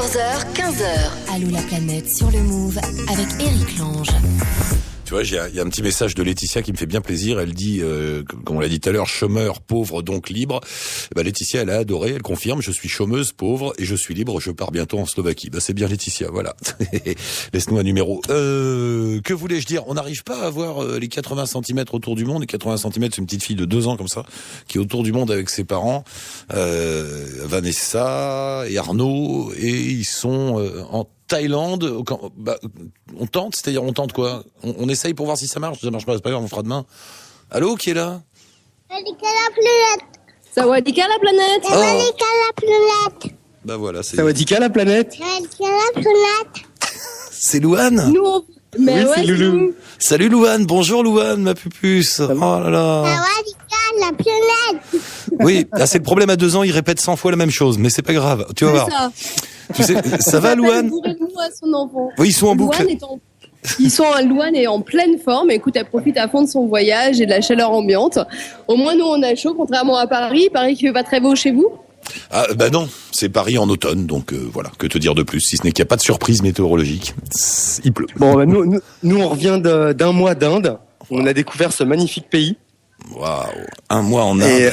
14h, 15h. Allô la planète sur le Move avec Eric Lange. Tu vois, il y a un petit message de Laetitia qui me fait bien plaisir. Elle dit, comme on l'a dit tout à l'heure, chômeur, pauvre, donc libre. Laetitia, elle a adoré, elle confirme, je suis chômeuse, pauvre, et je suis libre, je pars bientôt en Slovaquie. C'est bien Laetitia, voilà. Laisse-nous un numéro. Que voulais-je dire? On n'arrive pas à avoir les 80 cm autour du monde. Les 80 cm, c'est une petite fille de 2 ans comme ça, qui est autour du monde avec ses parents, Vanessa et Arnaud, et ils sont en Thaïlande. On tente, c'est-à-dire on tente quoi? On essaye pour voir si ça marche. Si ça marche pas, c'est pas grave, on fera demain. Allô, qui est là? Sawadika la planète. Sawadika la planète. Sawadika la planète. Voilà, c'est Sawadika la planète. Sawadika la planète. c'est Louane. Mais oui, ouais, c'est Loulou. Salut Louane, bonjour Louane, ma pupuce. Oh là là. Sawadika la planète. Oui, c'est le problème à 2 ans, il répète 100 fois la même chose, mais c'est pas grave. Tu vas voir. ça. Tu sais, ça va Louane? À son enfant. Oui, ils sont en boucle. Louane est en pleine forme. Écoute, elle profite à fond de son voyage et de la chaleur ambiante. Au moins, nous, on a chaud, contrairement à Paris. Paris qui fait pas très beau chez vous. Ah non, c'est Paris en automne, donc voilà, que te dire de plus, si ce n'est qu'il n'y a pas de surprise météorologique. Il pleut. Bon, nous on revient d'un mois d'Inde. On a découvert ce magnifique pays. Waouh, 1 mois en Inde. Et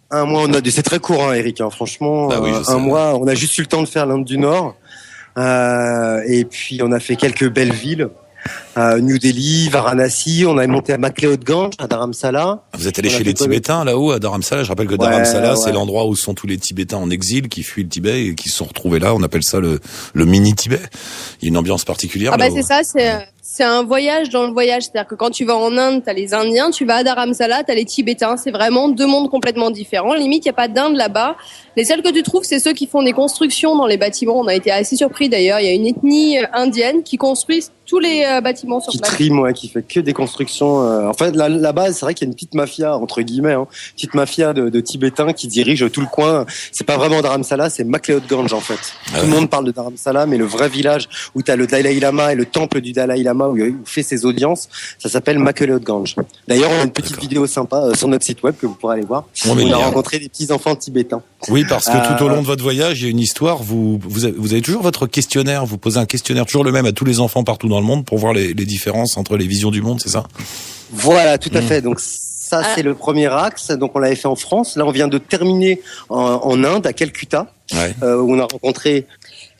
1 mois en Inde, c'est très court, hein, Eric. Hein, franchement, Bah oui, je sais. 1 mois, on a juste eu le temps de faire l'Inde du Nord. Et puis on a fait quelques belles villes. New Delhi, Varanasi, on a monté à McLeod-Ganj, à Dharamsala. Vous êtes allé chez les Tibétains là-haut à Dharamsala. Je rappelle que Dharamsala, c'est ouais. l'endroit où sont tous les Tibétains en exil qui fuient le Tibet et qui se sont retrouvés là. On appelle ça le mini-Tibet. Il y a une ambiance particulière. C'est ça, c'est un voyage dans le voyage. C'est-à-dire que quand tu vas en Inde, t'as les Indiens, tu vas à Dharamsala, t'as les Tibétains. C'est vraiment 2 mondes complètement différents. Limite, il n'y a pas d'Inde là-bas. Les seuls que tu trouves, c'est ceux qui font des constructions dans les bâtiments. On a été assez surpris d'ailleurs. Il y a une ethnie indienne qui construit tous les bâtiments sur place. Qui fait que des constructions. En fait, là-bas, c'est vrai qu'il y a une petite mafia, entre guillemets, petite mafia de Tibétains qui dirige tout le coin. C'est pas vraiment Dharamsala, c'est McLeod-Ganj, en fait. Tout le monde parle de Dharamsala, mais le vrai village où t'as le Dalai Lama et le temple du Dalai Lama où il fait ses audiences, ça s'appelle McLeod-Ganj. D'ailleurs, on a une petite vidéo sympa sur notre site web que vous pourrez aller voir. On a rencontré des petits enfants tibétains. Oui, parce que tout au long de votre voyage, il y a une histoire. Vous avez toujours votre questionnaire. Vous posez un questionnaire toujours le même à tous les enfants partout dans le monde pour voir les différences entre les visions du monde, c'est ça? Voilà, tout à fait. Donc ça, c'est le premier axe. Donc on l'avait fait en France. Là, on vient de terminer en Inde, à Calcutta, où on a rencontré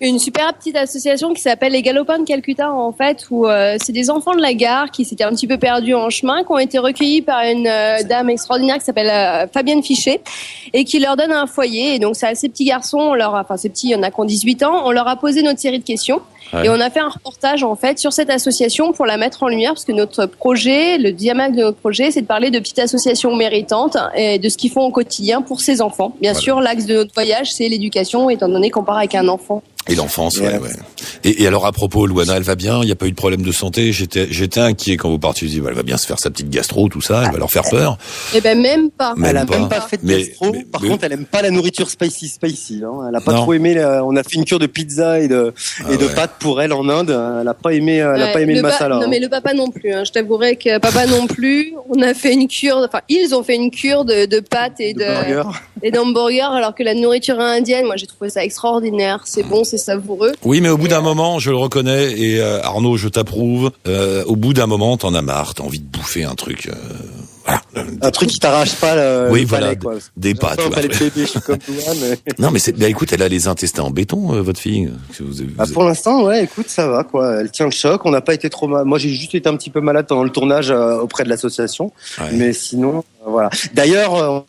une super petite association qui s'appelle les Galopins de Calcutta, en fait, où c'est des enfants de la gare qui s'étaient un petit peu perdus en chemin, qui ont été recueillis par une dame extraordinaire qui s'appelle Fabienne Fichet et qui leur donne un foyer. Et donc, c'est à ces petits garçons, ces petits, il y en a qui ont 18 ans, on leur a posé notre série de questions. Et on a fait un reportage, en fait, sur cette association pour la mettre en lumière, parce que notre projet, le diamètre de notre projet, c'est de parler de petites associations méritantes et de ce qu'ils font au quotidien pour ces enfants. Bien sûr, l'axe de notre voyage, c'est l'éducation, étant donné qu'on part avec un enfant. Et l'enfance, ouais. Et alors, à propos, Louana, elle va bien? Il n'y a pas eu de problème de santé? J'étais inquiet quand vous partiez. Je dis, elle va bien se faire sa petite gastro, tout ça, elle va leur faire peur. Eh ben, même pas. Elle a même pas fait de gastro. Par contre, elle aime pas la nourriture spicy. Hein. Elle a pas trop aimé. On a fait une cure de pizza et de pâtes pour elle en Inde. Elle a pas aimé. Le masala. Non, mais le papa non plus. Je t'avouerai que papa non plus. On a fait une cure. Enfin, ils ont fait une cure de pâtes et d'hamburgers, alors que la nourriture indienne, moi, j'ai trouvé ça extraordinaire. C'est bon, c'est savoureux. Oui, mais au bout d'un moment, je le reconnais, et Arnaud, je t'approuve. Au bout d'un moment, t'en as marre, t'as envie de bouffer un truc. Un truc qui t'arrache pas le palais, quoi. Des pâtes. Un palais de bébé, je suis comme Louane. Non, mais écoute, elle a les intestins en béton, votre fille. Pour l'instant, écoute, ça va, quoi. Elle tient le choc. On n'a pas été trop mal. Moi, j'ai juste été un petit peu malade pendant le tournage auprès de l'association. Mais sinon, voilà. D'ailleurs,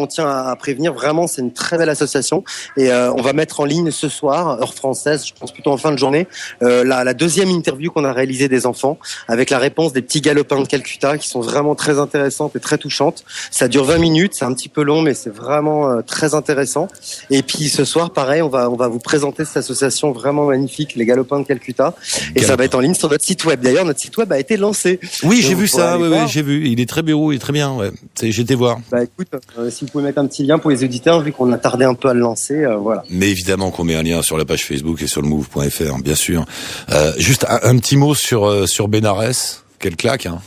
on tient à prévenir, vraiment, c'est une très belle association. Et on va mettre en ligne ce soir, heure française, je pense plutôt en fin de journée, la deuxième interview qu'on a réalisée des enfants, avec la réponse des petits galopins de Calcutta, qui sont vraiment très intéressantes et très touchantes. Ça dure 20 minutes, c'est un petit peu long, mais c'est vraiment très intéressant. Et puis ce soir, pareil, on va vous présenter cette association vraiment magnifique, les galopins de Calcutta. Et ça va être en ligne sur notre site web. D'ailleurs, notre site web a été lancé. Oui, j'ai vu ça, oui, j'ai vu. Il est très beau, il est très bien, ouais. J'étais voir. Écoute, si vous pouvez mettre un petit lien pour les auditeurs, vu qu'on a tardé un peu à le lancer, voilà. Mais évidemment qu'on met un lien sur la page Facebook et sur le move.fr, bien sûr. Juste un petit mot sur Bénarès. Quelle claque, hein.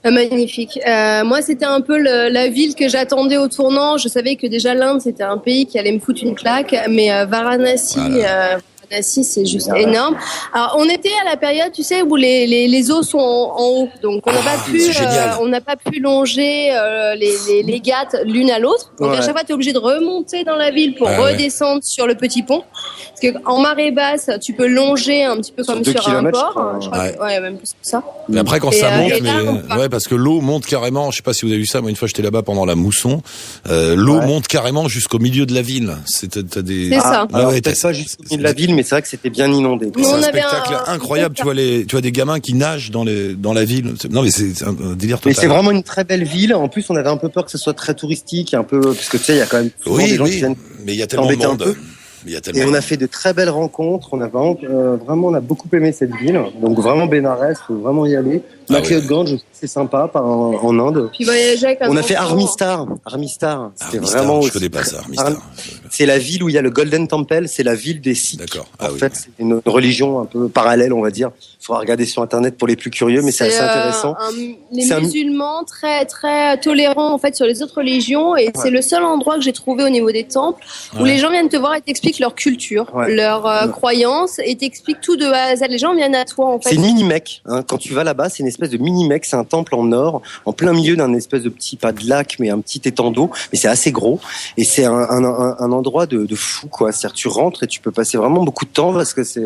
Magnifique. Moi, c'était un peu la ville que j'attendais au tournant. Je savais que déjà l'Inde, c'était un pays qui allait me foutre une claque, mais Varanasi, Varanasi, c'est juste énorme. Alors, on était à la période, tu sais, où les eaux sont en haut, donc on n'a pas pu longer les ghates l'une à l'autre. Donc à chaque fois, tu es obligé de remonter dans la ville pour redescendre sur le petit pont. Parce que en marée basse, tu peux longer un petit peu comme sur un port. Je crois que, même plus que ça. Mais après, quand ça monte, parce que l'eau monte carrément. Je sais pas si vous avez vu ça. Moi, une fois, j'étais là-bas pendant la mousson. L'eau monte carrément jusqu'au milieu de la ville. C'est ça. Peut-être pas jusqu'au milieu de la ville, mais c'est vrai que c'était bien inondé. C'est un spectacle incroyable. Tu vois des gamins qui nagent dans la ville. Non, mais c'est un délire total. Mais c'est vraiment une très belle ville. En plus, on avait un peu peur que ce soit très touristique, un peu, parce que tu sais, il y a quand même des gens qui viennent. Mais il y a tellement de monde. Et on a fait de très belles rencontres. On a on a beaucoup aimé cette ville. Donc vraiment Bénarès, faut vraiment y aller. McLeod-Ganj, c'est sympa, en Inde. Puis voyager avec on a fait Armistar. C'était vraiment. Je connais pas ça, Armistar. C'est la ville où il y a le Golden Temple. C'est la ville des Sikhs. D'accord. En fait, c'est une religion un peu parallèle, on va dire. Il faudra regarder sur Internet pour les plus curieux, mais c'est assez intéressant. Les musulmans très très tolérants en fait sur les autres religions, et c'est le seul endroit que j'ai trouvé au niveau des temples où les gens viennent te voir et t'expliquent leur culture, leur croyances, et t'expliquent tout de A à Z. Les gens viennent à toi en fait. C'est une mini-Mecque. Quand tu vas là-bas, c'est une espèce de mini-Mecque. C'est un temple en or, en plein milieu d'un espèce de petit, pas de lac, mais un petit étang d'eau. Mais c'est assez gros, et c'est un endroit de fou, quoi. C'est-à-dire que tu rentres et tu peux passer vraiment beaucoup de temps parce que c'est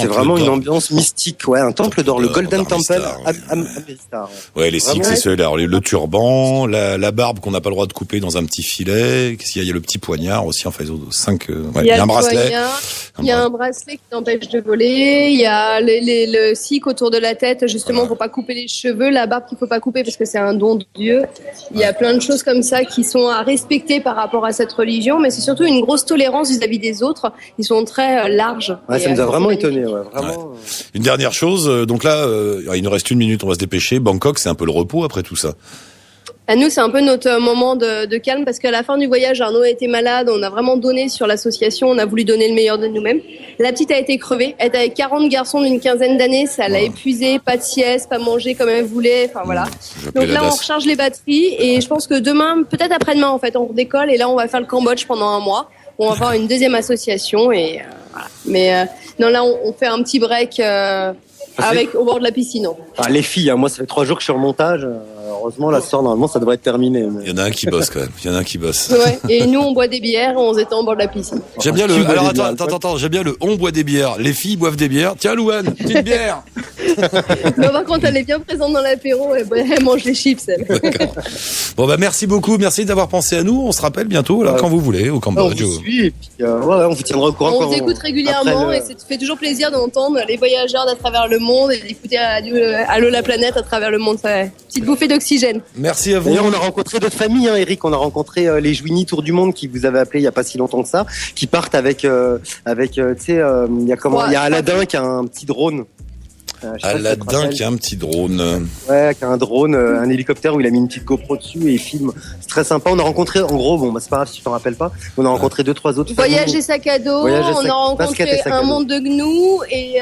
vraiment une ambiance mystique. Ouais, un temple d'or, le Golden Temple Amristar. Ouais, les Sikhs, c'est ceux-là. Le turban, la barbe qu'on n'a pas le droit de couper dans un petit filet. Il y a le petit poignard aussi, enfin, 5, il y a un bracelet. Il y a un bracelet qui t'empêche de voler. Il y a le sikh autour de la tête, justement, pour pas couper les cheveux. La barbe qu'il faut pas couper parce que c'est un don de Dieu. Il y a plein de choses comme ça qui sont à respecter par rapport à cette religion, mais c'est surtout une grosse tolérance vis-à-vis des autres. Ils sont très larges. Ouais, ça nous a vraiment étonné, vraiment. Une dernière chose, donc là, il nous reste 1 minute, on va se dépêcher. Bangkok, c'est un peu le repos après tout ça. À nous, c'est un peu notre moment de calme parce qu'à la fin du voyage, Arnaud a été malade. On a vraiment donné sur l'association. On a voulu donner le meilleur de nous-mêmes. La petite a été crevée. Elle était avec 40 garçons d'une quinzaine d'années. Ça l'a épuisée. Pas de sieste, pas manger comme elle voulait. Enfin, voilà. Donc là, on recharge les batteries et je pense que demain, peut-être après-demain, en fait, on redécolle et là, on va faire le Cambodge pendant 1 mois. On va avoir une deuxième association et voilà. Mais non, là, on fait un petit break au bord de la piscine. Les filles, moi, ça fait 3 jours que je suis en montage. Heureusement, la soirée, normalement, ça devrait être terminé. Mais... Il y en a un qui bosse quand même. Ouais. Et nous, on boit des bières, on s'étend au bord de la piscine. J'aime bien Alors attends, j'aime bien on boit des bières. Les filles boivent des bières. Tiens, Louane, petite bière. Mais par contre, elle est bien présente dans l'apéro. Elle mange les chips, elle. Bon, merci beaucoup. Merci d'avoir pensé à nous. On se rappelle bientôt, là, quand vous voulez, au Cambodge. On vous suit et puis, on vous tiendra au courant. On vous écoute régulièrement et ça fait toujours plaisir d'entendre les voyageurs d'à travers le monde et d'écouter Allô la planète à travers le monde. Petite bouffée d'oxygène. Merci à vous. D'ailleurs, on a rencontré d'autres familles, Eric. On a rencontré les Jouini Tour du Monde qui vous avaient appelé il y a pas si longtemps que ça, qui partent avec tu sais, il y a Aladdin qui a un petit drone. Aladdin qui a un petit drone. Ouais, qui a un drone, un hélicoptère où il a mis une petite GoPro dessus et il filme. C'est très sympa. On a rencontré, en gros, c'est pas grave si tu t'en rappelles pas, on a rencontré 2-3 autres familles. Voyage et sac à dos. On a rencontré un monde de gnous et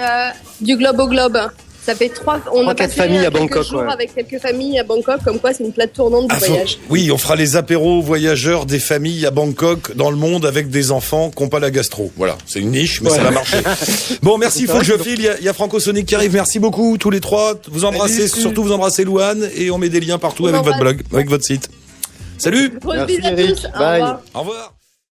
du globe au globe. Ça fait 3-4 familles à Bangkok, avec quelques familles à Bangkok, comme quoi c'est une plate tournante du voyage. Oui, on fera les apéros voyageurs des familles à Bangkok dans le monde avec des enfants qui n'ont pas la gastro. Voilà, c'est une niche, mais ça va marcher. Bon, merci, il faut que je file. Il y a Franco Sonic qui arrive. Merci beaucoup, tous les 3. Vous embrassez, surtout vous embrassez Louane, et on met des liens partout avec votre blog, avec votre site. Salut. Merci, Eric. Bye. Au revoir.